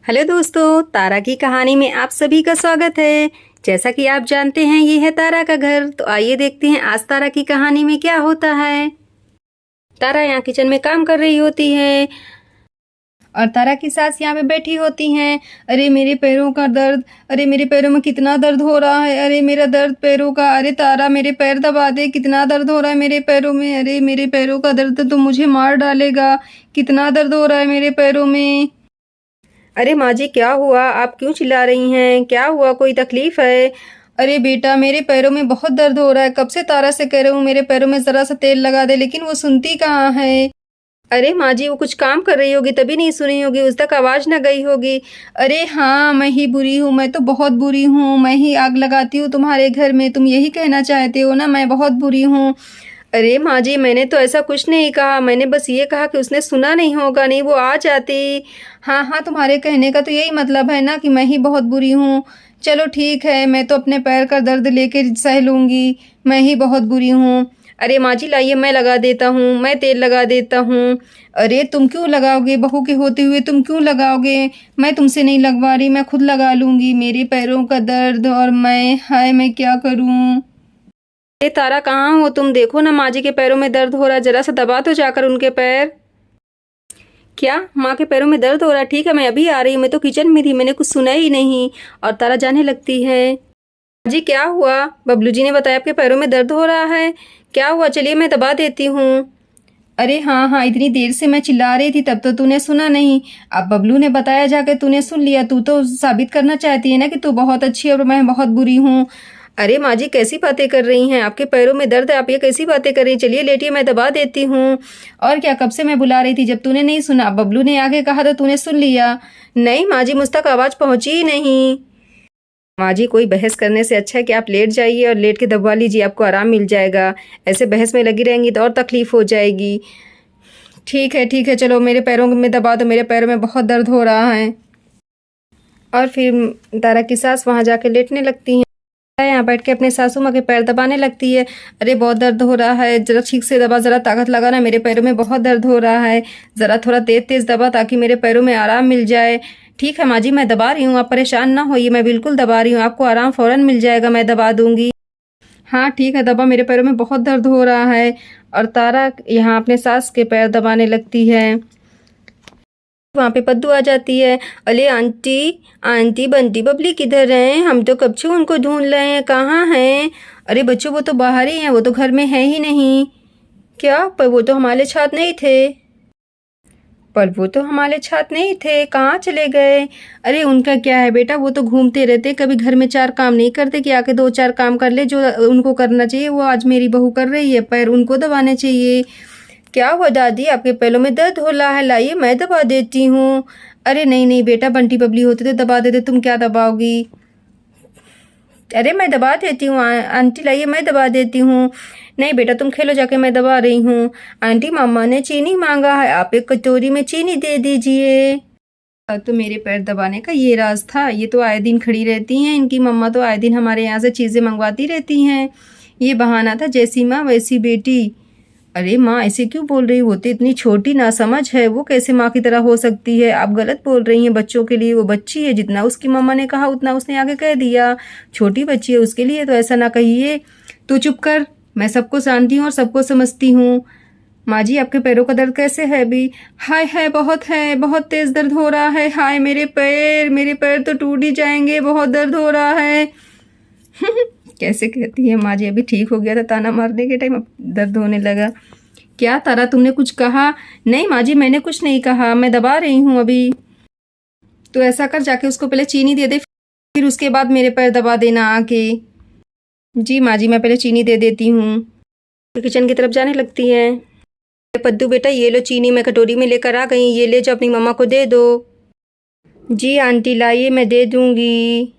Hello दोस्तों, तारा की कहानी में आप सभी का स्वागत है। जैसा कि आप जानते हैं ये है तारा का घर। तो आइए देखते हैं आज तारा की कहानी में क्या होता है। तारा यहाँ किचन में काम कर रही होती है और तारा की सास यहाँ पे बैठी होती हैं। अरे मेरे पैरों का दर्द, अरे मेरे पैरों में कितना दर्द हो रहा है, अरे मेरा दर्द पैरों का, अरे तारा मेरे पैर दबा दे, कितना दर्द हो रहा है मेरे पैरों में, अरे मेरे पैरों का दर्द तो मुझे मार डालेगा, कितना दर्द हो रहा है मेरे पैरों में। अरे माँ जी क्या हुआ, आप क्यों चिल्ला रही हैं, क्या हुआ, कोई तकलीफ है? अरे बेटा मेरे पैरों में बहुत दर्द हो रहा है, कब से तारा से कह रही हूँ मेरे पैरों में जरा सा तेल लगा दे, लेकिन वो सुनती कहाँ है। अरे माँ जी वो कुछ काम कर रही होगी तभी नहीं सुनी होगी, उस तक आवाज़ न गई होगी। अरे हाँ मैं ही बुरी हूँ, मैं तो बहुत बुरी हूँ, मैं ही आग लगाती हूँ तुम्हारे घर में, तुम यही कहना चाहते हो ना मैं बहुत बुरी हूँ। अरे माँ जी मैंने तो ऐसा कुछ नहीं कहा, मैंने बस ये कहा कि उसने सुना नहीं होगा, नहीं वो आ जाती। हाँ हाँ तुम्हारे कहने का तो यही मतलब है ना कि मैं ही बहुत बुरी हूँ। चलो ठीक है, मैं तो अपने पैर का दर्द लेके सह लूँगी, मैं ही बहुत बुरी हूँ। अरे माँ जी लाइए मैं लगा देता हूँ, मैं तेल लगा देता हूँ। अरे तुम क्यों लगाओगे, बहू के होते हुए तुम क्यों लगाओगे, मैं तुमसे नहीं लगवा रही, मैं खुद लगा लूँगी, मेरे पैरों का दर्द और हाय मैं क्या करूँ। अरे तारा कहाँ हो तुम, देखो ना माँ जी के पैरों में दर्द हो रहा है, जरा सा दबा तो जाकर उनके पैर। क्या माँ के पैरों में दर्द हो रहा है, ठीक है मैं अभी आ रही हूँ, मैं तो किचन में थी, मैंने कुछ सुना ही नहीं। और तारा जाने लगती है। जी क्या हुआ, बबलू जी ने बताया आपके पैरों में दर्द हो रहा है, क्या हुआ, चलिए मैं दबा देती हूँ। अरे हाँ हाँ इतनी देर से मैं चिल्ला रही थी तब तो तूने सुना नहीं, अब बबलू ने बताया जाकर तूने सुन लिया, तू तो साबित करना चाहती है ना कि तू बहुत अच्छी है और मैं बहुत बुरी हूँ। अरे माँ जी कैसी बातें कर रही हैं, आपके पैरों में दर्द है, आप ये कैसी बातें कर रही हैं, चलिए लेटिए मैं दबा देती हूँ। और क्या, कब से मैं बुला रही थी, जब तूने नहीं सुना, बबलू ने आगे कहा तो तूने सुन लिया। नहीं माँ जी मुझ तक आवाज़ पहुँची ही नहीं। माँ जी कोई बहस करने से अच्छा है कि आप लेट जाइए और लेट के दबवा लीजिए, आपको आराम मिल जाएगा, ऐसे बहस में लगी रहेंगी तो और तकलीफ हो जाएगी। ठीक है चलो मेरे पैरों में दबा दो, मेरे पैरों में बहुत दर्द हो रहा है। और फिर तारा की सास वहाँ जाके लेटने लगती हैं, यहाँ बैठ के अपने सासू माँ के पैर दबाने लगती है। अरे बहुत दर्द हो रहा है, जरा ठीक से दबा, जरा ताकत लगा ना, मेरे पैरों में बहुत दर्द हो रहा है, ज़रा थोड़ा तेज तेज दबा ताकि मेरे पैरों में आराम मिल जाए। ठीक है माँ जी मैं दबा रही हूँ, आप परेशान ना होइए, मैं बिल्कुल दबा रही हूँ, आपको आराम फ़ौरन मिल जाएगा, मैं दबा दूँगी। हाँ ठीक है दबा, मेरे पैरों में बहुत दर्द हो रहा है। और तारा यहाँ अपने सास के पैर दबाने लगती है। वहाँ पे पद्दू आ जाती है। अरे आंटी, आंटी बंटी बबली किधर हैं, हम तो कब से उनको ढूंढ रहे हैं, कहाँ हैं? अरे बच्चों वो तो बाहर ही हैं, वो तो घर में है ही नहीं। क्या, पर वो तो हमारे साथ नहीं थे, पर वो तो हमारे साथ नहीं थे, कहाँ चले गए? अरे उनका क्या है बेटा, वो तो घूमते रहते, कभी घर में चार काम नहीं करते कि आके दो चार काम कर ले, जो उनको करना चाहिए वो आज मेरी बहू कर रही है, पैर उनको दबाने चाहिए। क्या हुआ दादी, आपके पैरों में दर्द हो रहा है, लाइए मैं दबा देती हूँ। अरे नहीं नहीं बेटा, बंटी बबली होते तो दबा देते, तुम क्या दबाओगी? अरे मैं दबा देती हूँ आंटी, लाइए मैं दबा देती हूँ। नहीं बेटा तुम खेलो जाके, मैं दबा रही हूँ। आंटी मामा ने चीनी मांगा है, आप एक कटोरी में चीनी दे दीजिए। तो मेरे पैर दबाने का ये राज था, ये तो आए दिन खड़ी रहती हैं, इनकी मम्मा तो आए दिन हमारे यहाँ से चीज़ें मंगवाती रहती हैं। ये बहाना था, जैसी माँ वैसी बेटी। अरे माँ ऐसे क्यों बोल रही हो, तो इतनी छोटी नासमझ है, वो कैसे माँ की तरह हो सकती है, आप गलत बोल रही हैं, बच्चों के लिए वो बच्ची है, जितना उसकी मम्मा ने कहा उतना उसने आगे कह दिया, छोटी बच्ची है उसके लिए तो ऐसा ना कहिए। तू चुप कर, मैं सबको जानती हूँ और सबको समझती हूँ। माँ जी आपके पैरों का दर्द कैसे है अभी? हाय है, बहुत तेज दर्द हो रहा है, हाय मेरे पैर तो टूट ही जाएंगे, बहुत दर्द हो रहा है। कैसे कहती है माँ जी, अभी ठीक हो गया था ताना मारने के टाइम, अब दर्द होने लगा। क्या तारा तुमने कुछ कहा? नहीं माँ जी मैंने कुछ नहीं कहा, मैं दबा रही हूँ अभी। तो ऐसा कर, जाके उसको पहले चीनी दे दे, फिर उसके बाद मेरे पैर दबा देना आके। जी माँ जी मैं पहले चीनी दे देती हूँ। तो किचन की तरफ जाने लगती है। पद्दू बेटा ये लो चीनी, मैं कटोरी में लेकर आ गई, ये ले जाओ अपनी मम्मा को दे दो। जी आंटी लाइए मैं दे दूँगी।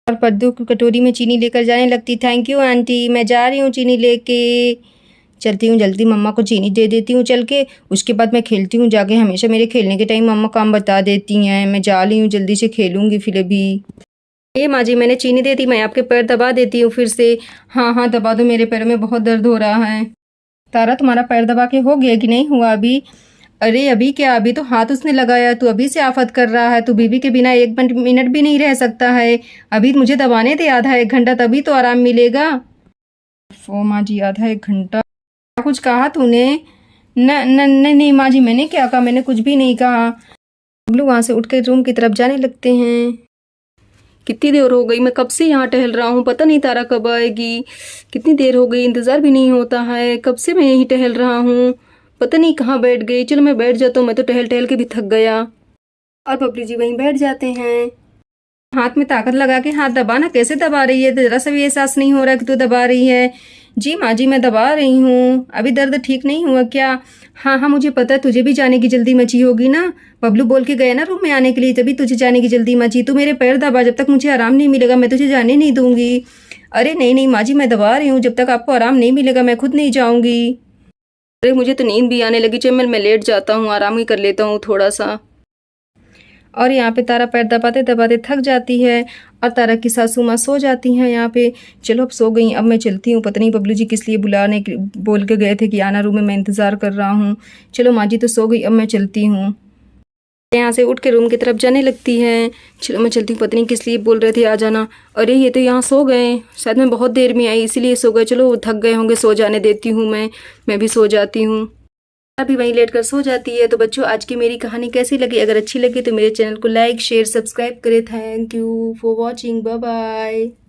और पद्दू कटोरी में चीनी लेकर जाने लगती। थैंक यू आंटी, मैं जा रही हूँ चीनी लेके, चलती हूँ जल्दी मम्मा को चीनी दे देती हूँ चल के, उसके बाद मैं खेलती हूँ जाके, हमेशा मेरे खेलने के टाइम मम्मा काम बता देती हैं, मैं जा रही हूँ जल्दी से खेलूँगी फिर अभी। ये माँ जी मैंने चीनी दे दी, मैं आपके पैर दबा देती हूँ फिर से। हाँ हाँ दबा दो, मेरे पैरों में बहुत दर्द हो रहा है। तारा तुम्हारा पैर दबा के हो गया कि नहीं हुआ अभी? अरे अभी क्या, अभी तो हाथ उसने लगाया, तू अभी से आफत कर रहा है। तू बीवी के बिना एक मिनट भी नहीं रह सकता है। अभी मुझे दबाने दे आधा एक घंटा, तभी तो आराम मिलेगा। ओ माँ जी, आधा एक घंटा? कुछ कहा तूने? न न नहीं नहीं माँ जी, मैंने क्या कहा? मैंने कुछ भी नहीं कहा। बबलू वहाँ से उठ के रूम की तरफ जाने लगते हैं। कितनी देर हो गई, मैं कब से यहाँ टहल रहा हूँ, पता नहीं तारा कब आएगी। कितनी देर हो गई, इंतज़ार भी नहीं होता है। कब से मैं यहीं टहल रहा हूँ, पता नहीं कहाँ बैठ गई। चलो मैं बैठ जाता हूँ, मैं तो टहल टहल के भी थक गया। और बबलू जी वहीं बैठ जाते हैं। हाथ में ताकत लगा के हाथ दबाना, कैसे दबा रही है? जरा सा भी एहसास नहीं हो रहा कि तू दबा रही है। जी माँ जी, मैं दबा रही हूँ। अभी दर्द ठीक नहीं हुआ क्या? हाँ हाँ, मुझे पता है, तुझे भी जाने की जल्दी मची होगी ना। बबलू बोल के गए ना रूम में आने के लिए, तभी तुझे जाने की जल्दी मची। तू मेरे पैर दबा, जब तक मुझे आराम नहीं मिलेगा मैं तुझे जाने नहीं दूंगी। अरे नहीं नहीं माँ जी, मैं दबा रही हूँ, जब तक आपको आराम नहीं मिलेगा मैं खुद नहीं जाऊंगी। अरे मुझे तो नींद भी आने लगी। चल मैं लेट जाता हूँ, आराम ही कर लेता हूँ थोड़ा सा। और यहाँ पे तारा पैर दबाते दबाते थक जाती है और तारा की सासू माँ सो जाती हैं यहाँ पे। चलो अब सो गई, अब मैं चलती हूँ। पता नहीं बबलू जी किस लिए बुलाने बोल के गए थे कि आना रूम में, मैं इंतज़ार कर रहा हूँ। चलो माँ जी तो सो गई, अब मैं चलती हूँ। यहाँ से उठ के रूम की तरफ जाने लगती है। चलो मैं चलती हूँ, पता नहीं किस लिए बोल रहे थे आ जाना। अरे ये तो यहाँ सो गए, शायद मैं बहुत देर में आई इसीलिए सो गए। चलो थक गए होंगे, सो जाने देती हूँ मैं भी सो जाती हूँ। अभी वहीं लेट कर सो जाती है। तो बच्चों, आज की मेरी कहानी कैसी लगी? अगर अच्छी लगी तो मेरे चैनल को लाइक शेयर सब्सक्राइब करें। Thank you for watching, bye bye.